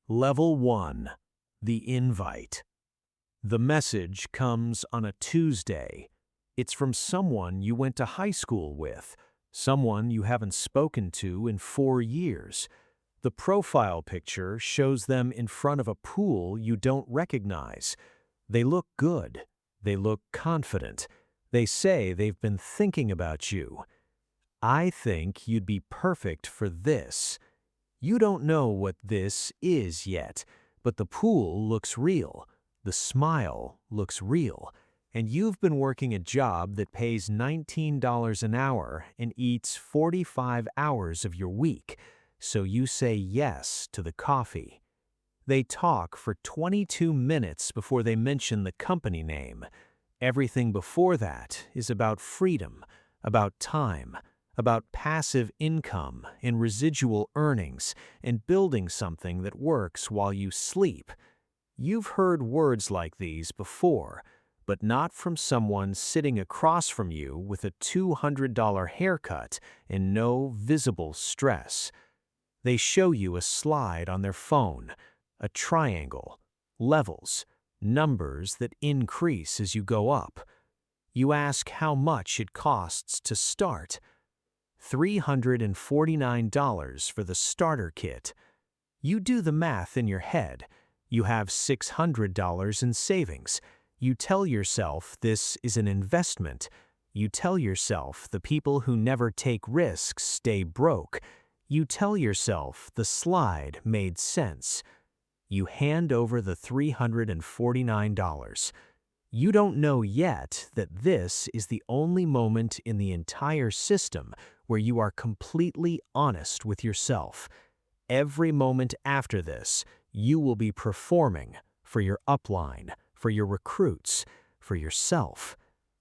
Level 1. The invite. The message comes on a Tuesday. It's from someone you went to high school with, someone you haven't spoken to in 4 years. The profile picture shows them in front of a pool you don't recognize. They look good. They look confident. They say they've been thinking about you. I think you'd be perfect for this. You don't know what this is yet, but the pool looks real, the smile looks real, and you've been working a job that pays $19 an hour and eats 45 hours of your week, so you say yes to the coffee. They talk for 22 minutes before they mention the company name. Everything before that is about freedom, about time, about passive income and residual earnings and building something that works while you sleep. You've heard words like these before, but not from someone sitting across from you with a $200 haircut and no visible stress. They show you a slide on their phone, a triangle, levels, numbers that increase as you go up. You ask how much it costs to start. $349 for the starter kit. You do the math in your head. You have $600 in savings. You tell yourself this is an investment. You tell yourself the people who never take risks stay broke. You tell yourself the slide made sense. You hand over the $349. You don't know yet that this is the only moment in the entire system where you are completely honest with yourself. Every moment after this, you will be performing for your upline, for your recruits, for yourself.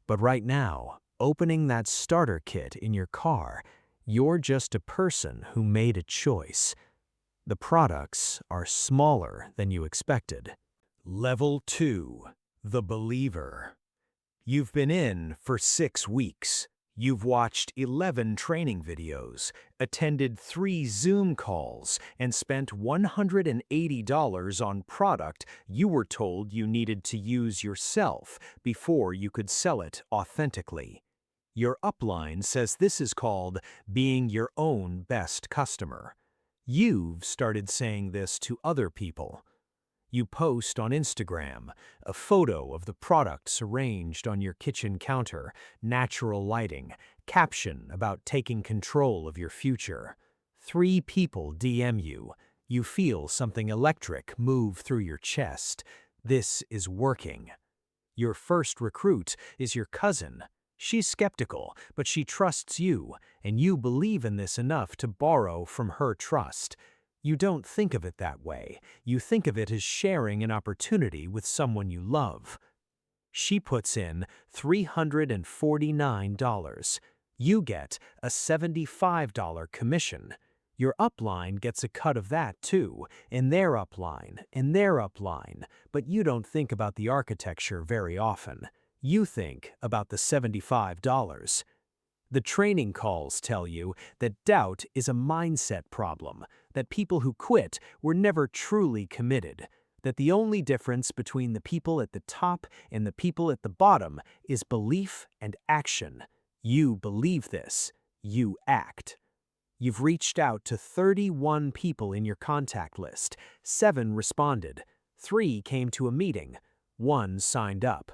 But right now, opening that starter kit in your car, you're just a person who made a choice. The products are smaller than you expected. Level 2. The believer. You've been in for 6 weeks. You've watched 11 training videos, attended 3 Zoom calls, and spent $180 on product you were told you needed to use yourself before you could sell it authentically. Your upline says this is called being your own best customer. You've started saying this to other people. You post on Instagram a photo of the products arranged on your kitchen counter, natural lighting, caption about taking control of your future. 3 people DM you. You feel something electric move through your chest. This is working. Your first recruit is your cousin. She's skeptical, but she trusts you, and you believe in this enough to borrow from her trust. You don't think of it that way. You think of it as sharing an opportunity with someone you love. She puts in $349. You get a $75 commission. Your upline gets a cut of that too, and their upline, and their upline, but you don't think about the architecture very often. You think about the $75. The training calls tell you that doubt is a mindset problem, that people who quit were never truly committed, that the only difference between the people at the top and the people at the bottom is belief and action. You believe this. You act. You've reached out to 31 people in your contact list. 7 responded. 3 came to a meeting. 1 signed up.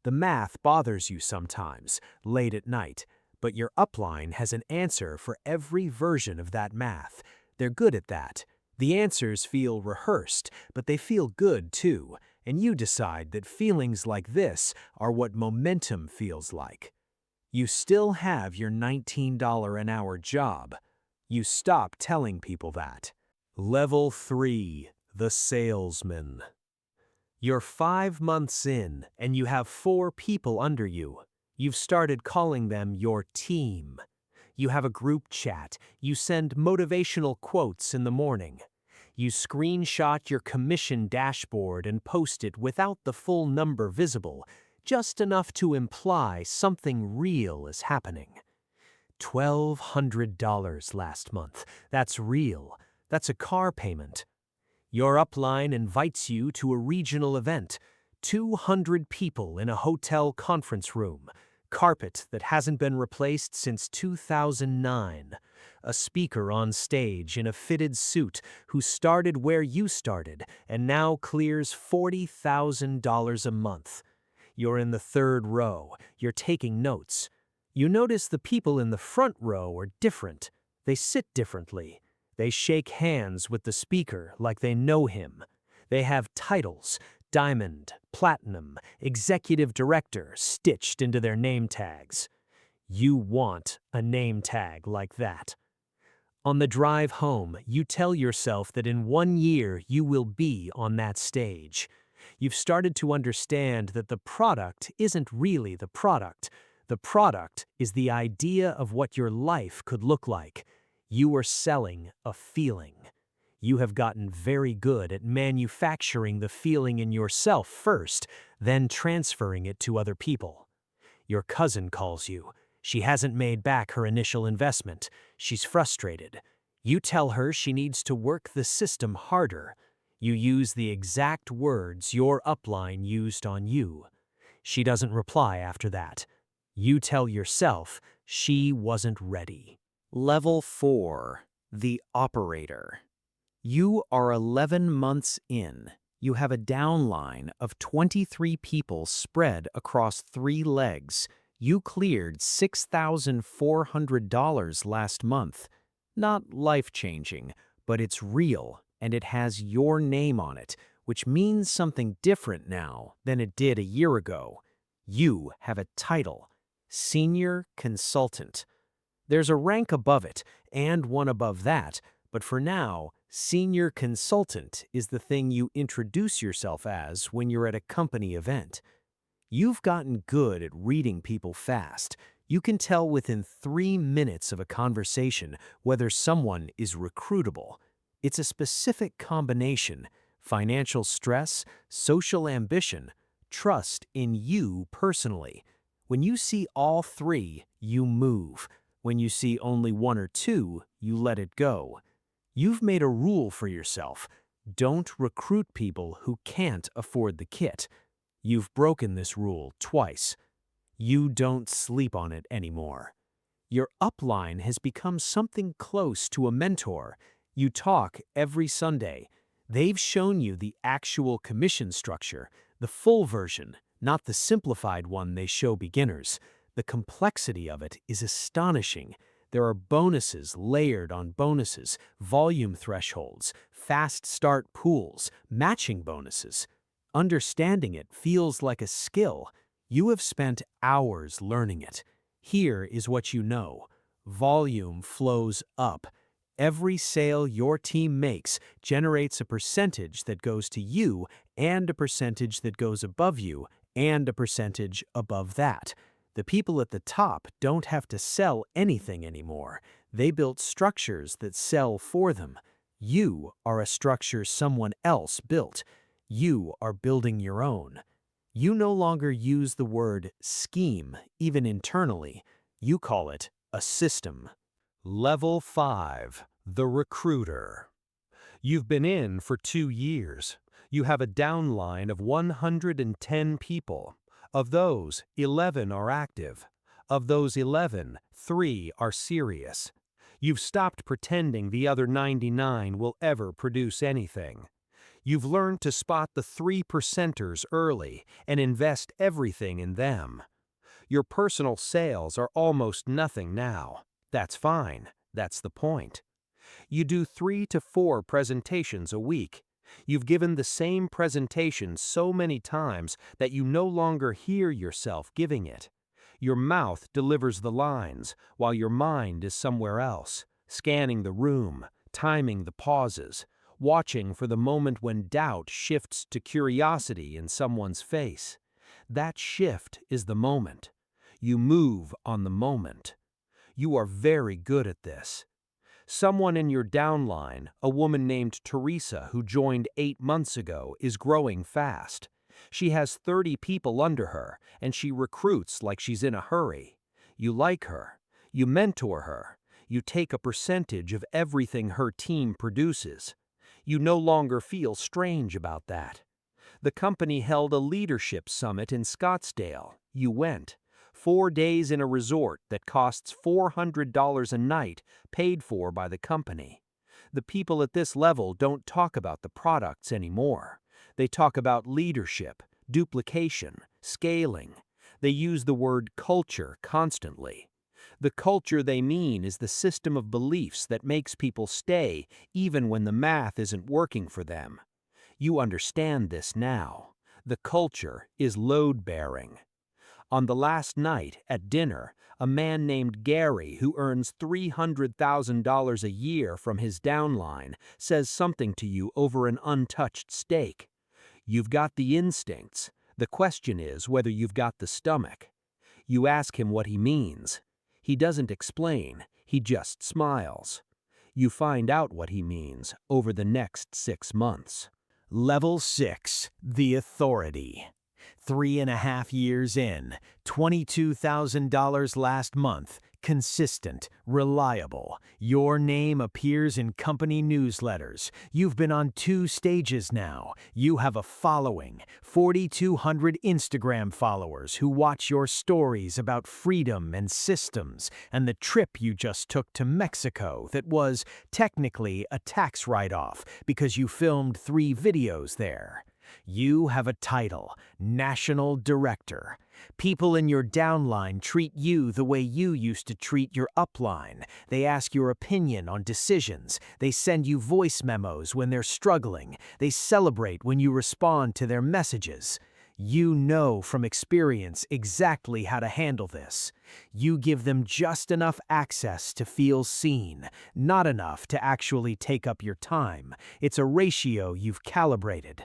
The math bothers you sometimes, late at night. But your upline has an answer for every version of that math. They're good at that. The answers feel rehearsed, but they feel good too, and you decide that feelings like this are what momentum feels like. You still have your $19 an hour job. You stop telling people that. Level 3. The salesman. You're 5 months in, and you have 4 people under you. You've started calling them your team. You have a group chat. You send motivational quotes in the morning. You screenshot your commission dashboard and post it without the full number visible, just enough to imply something real is happening. $1,200 last month. That's real. That's a car payment. Your upline invites you to a regional event. 200 people in a hotel conference room. Carpet that hasn't been replaced since 2009. A speaker on stage in a fitted suit who started where you started and now clears $40,000 a month. You're in the third row. You're taking notes. You notice the people in the front row are different. They sit differently. They shake hands with the speaker like they know him. They have titles, Diamond, Platinum, Executive Director stitched into their name tags. You want a name tag like that. On the drive home, you tell yourself that in 1 year you will be on that stage. You've started to understand that the product isn't really the product. The product is the idea of what your life could look like. You are selling a feeling. You have gotten very good at manufacturing the feeling in yourself first, then transferring it to other people. Your cousin calls you. She hasn't made back her initial investment. She's frustrated. You tell her she needs to work the system harder. You use the exact words your upline used on you. She doesn't reply after that. You tell yourself she wasn't ready. Level 4. The Operator. You are 11 months in. You have a downline of 23 people spread across 3 legs. You cleared $6,400 last month. Not life-changing, but it's real, and it has your name on it, which means something different now than it did a year ago. You have a title, Senior Consultant. There's a rank above it, and one above that, but for now, Senior Consultant is the thing you introduce yourself as when you're at a company event. You've gotten good at reading people fast. You can tell within 3 minutes of a conversation whether someone is recruitable. It's a specific combination: financial stress, social ambition, trust in you personally. When you see all 3, you move. When you see only 1 or 2, you let it go. You've made a rule for yourself. Don't recruit people who can't afford the kit. You've broken this rule twice. You don't sleep on it anymore. Your upline has become something close to a mentor. You talk every Sunday. They've shown you the actual commission structure, the full version, not the simplified one they show beginners. The complexity of it is astonishing. There are bonuses layered on bonuses, volume thresholds, fast start pools, matching bonuses. Understanding it feels like a skill. You have spent hours learning it. Here is what you know. Volume flows up. Every sale your team makes generates a percentage that goes to you and a percentage that goes above you and a percentage above that. The people at the top don't have to sell anything anymore. They built structures that sell for them. You are a structure someone else built. You are building your own. You no longer use the word scheme, even internally. You call it a system. Level 5. The Recruiter. You've been in for 2 years. You have a downline of 110 people. Of those, 11 are active. Of those 11, 3 are serious. You've stopped pretending the other 99 will ever produce anything. You've learned to spot the 3%ers early and invest everything in them. Your personal sales are almost nothing now. That's fine. That's the point. You do 3 to 4 presentations a week. You've given the same presentation so many times that you no longer hear yourself giving it. Your mouth delivers the lines, while your mind is somewhere else, scanning the room, timing the pauses, watching for the moment when doubt shifts to curiosity in someone's face. That shift is the moment. You move on the moment. You are very good at this. Someone in your downline, a woman named Teresa who joined 8 months ago, is growing fast. She has 30 people under her, and she recruits like she's in a hurry. You like her. You mentor her. You take a percentage of everything her team produces. You no longer feel strange about that. The company held a leadership summit in Scottsdale. You went. 4 days in a resort that costs $400 a night, paid for by the company. The people at this level don't talk about the products anymore. They talk about leadership, duplication, scaling. They use the word culture constantly. The culture they mean is the system of beliefs that makes people stay even when the math isn't working for them. You understand this now. The culture is load-bearing. On the last night, at dinner, a man named Gary, who earns $300,000 a year from his downline, says something to you over an untouched steak. You've got the instincts. The question is whether you've got the stomach. You ask him what he means. He doesn't explain, he just smiles. You find out what he means over the next 6 months. Level 6, the authority. 3.5 years in, $22,000 last month, consistent, reliable. Your name appears in company newsletters. You've been on 2 stages now. You have a following, 4,200 Instagram followers who watch your stories about freedom and systems and the trip you just took to Mexico that was technically a tax write-off because you filmed 3 videos there. You have a title, National Director. People in your downline treat you the way you used to treat your upline. They ask your opinion on decisions. They send you voice memos when they're struggling. They celebrate when you respond to their messages. You know from experience exactly how to handle this. You give them just enough access to feel seen, not enough to actually take up your time. It's a ratio you've calibrated.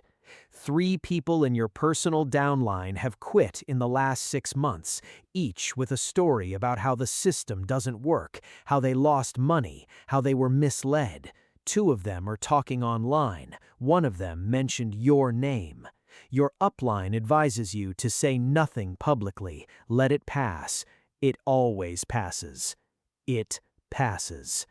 3 people in your personal downline have quit in the last 6 months, each with a story about how the system doesn't work, how they lost money, how they were misled. 2 of them are talking online. 1 of them mentioned your name. Your upline advises you to say nothing publicly. Let it pass. It always passes. It passes.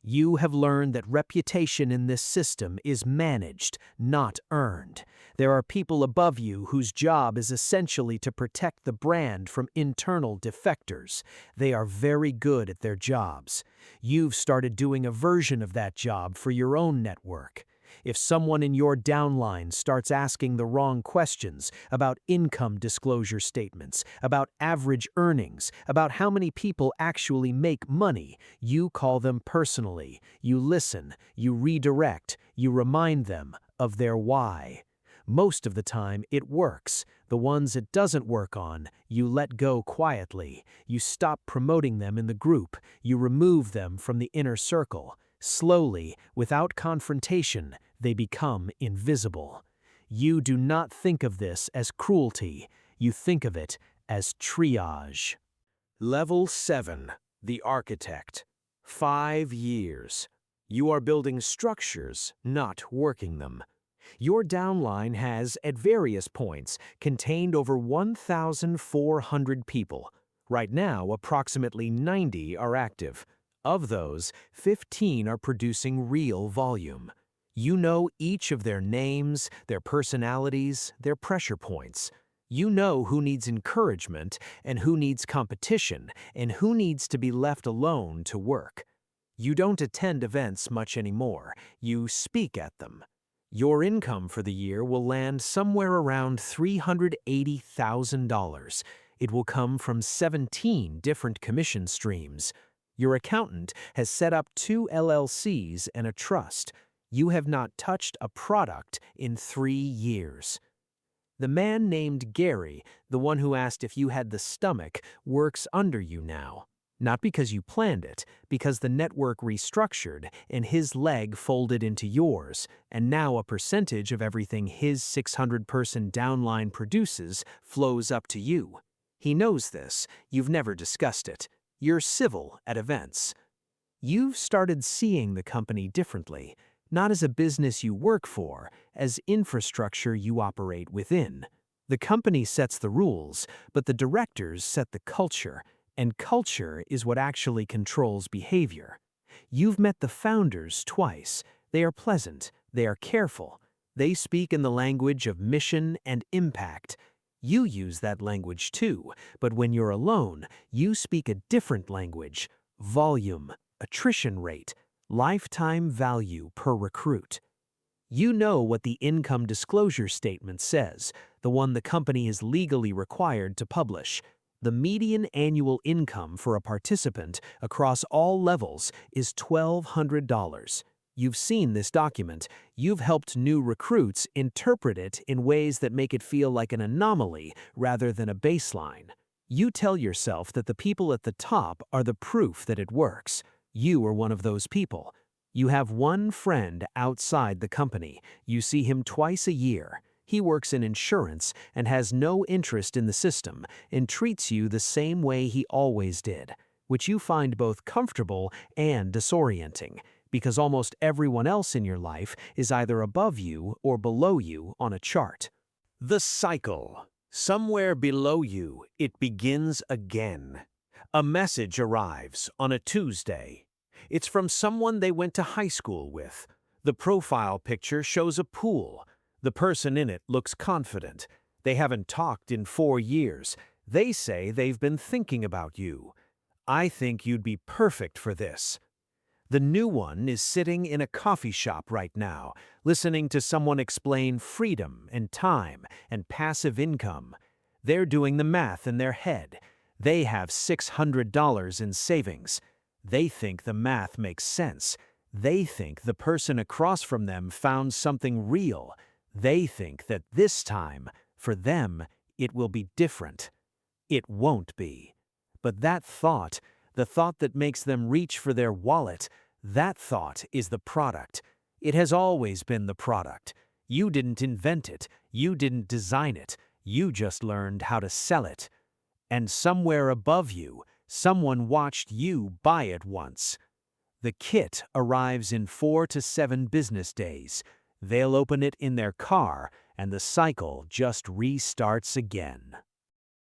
You have learned that reputation in this system is managed, not earned. There are people above you whose job is essentially to protect the brand from internal defectors. They are very good at their jobs. You've started doing a version of that job for your own network. If someone in your downline starts asking the wrong questions about income disclosure statements, about average earnings, about how many people actually make money, you call them personally. You listen, you redirect, you remind them of their why. Most of the time, it works. The ones it doesn't work on, you let go quietly. You stop promoting them in the group. You remove them from the inner circle. Slowly, without confrontation, they become invisible. You do not think of this as cruelty. You think of it as triage. Level 7, the architect. 5 years. You are building structures, not working them. Your downline has, at various points, contained over 1,400 people. Right now, approximately 90 are active. Of those, 15 are producing real volume. You know each of their names, their personalities, their pressure points. You know who needs encouragement and who needs competition and who needs to be left alone to work. You don't attend events much anymore. You speak at them. Your income for the year will land somewhere around $380,000. It will come from 17 different commission streams. Your accountant has set up 2 LLCs and a trust. You have not touched a product in 3 years. The man named Gary, the one who asked if you had the stomach, works under you now. Not because you planned it, because the network restructured and his leg folded into yours, and now a percentage of everything his 600-person downline produces flows up to you. He knows this. You've never discussed it. You're civil at events. You've started seeing the company differently, not as a business you work for, as infrastructure you operate within. The company sets the rules, but the directors set the culture, and culture is what actually controls behavior. You've met the founders twice. They are pleasant. They are careful. They speak in the language of mission and impact. You use that language too, but when you're alone, you speak a different language: volume, attrition rate, lifetime value per recruit. You know what the income disclosure statement says, the one the company is legally required to publish. The median annual income for a participant across all levels is $1,200. You've seen this document. You've helped new recruits interpret it in ways that make it feel like an anomaly rather than a baseline. You tell yourself that the people at the top are the proof that it works. You are one of those people. You have one friend outside the company. You see him twice a year. He works in insurance and has no interest in the system and treats you the same way he always did, which you find both comfortable and disorienting, because almost everyone else in your life is either above you or below you on a chart. The cycle. Somewhere below you, it begins again. A message arrives on a Tuesday. It's from someone they went to high school with. The profile picture shows a pool. The person in it looks confident. They haven't talked in 4 years. They say they've been thinking about you. I think you'd be perfect for this. The new one is sitting in a coffee shop right now, listening to someone explain freedom and time and passive income. They're doing the math in their head. They have $600 in savings. They think the math makes sense. They think the person across from them found something real. They think that this time, for them, it will be different. It won't be. But that thought, the thought that makes them reach for their wallet, that thought is the product. It has always been the product. You didn't invent it. You didn't design it. You just learned how to sell it. And somewhere above you, someone watched you buy it once. The kit arrives in 4 to 7 business days. They'll open it in their car, and the cycle just restarts again.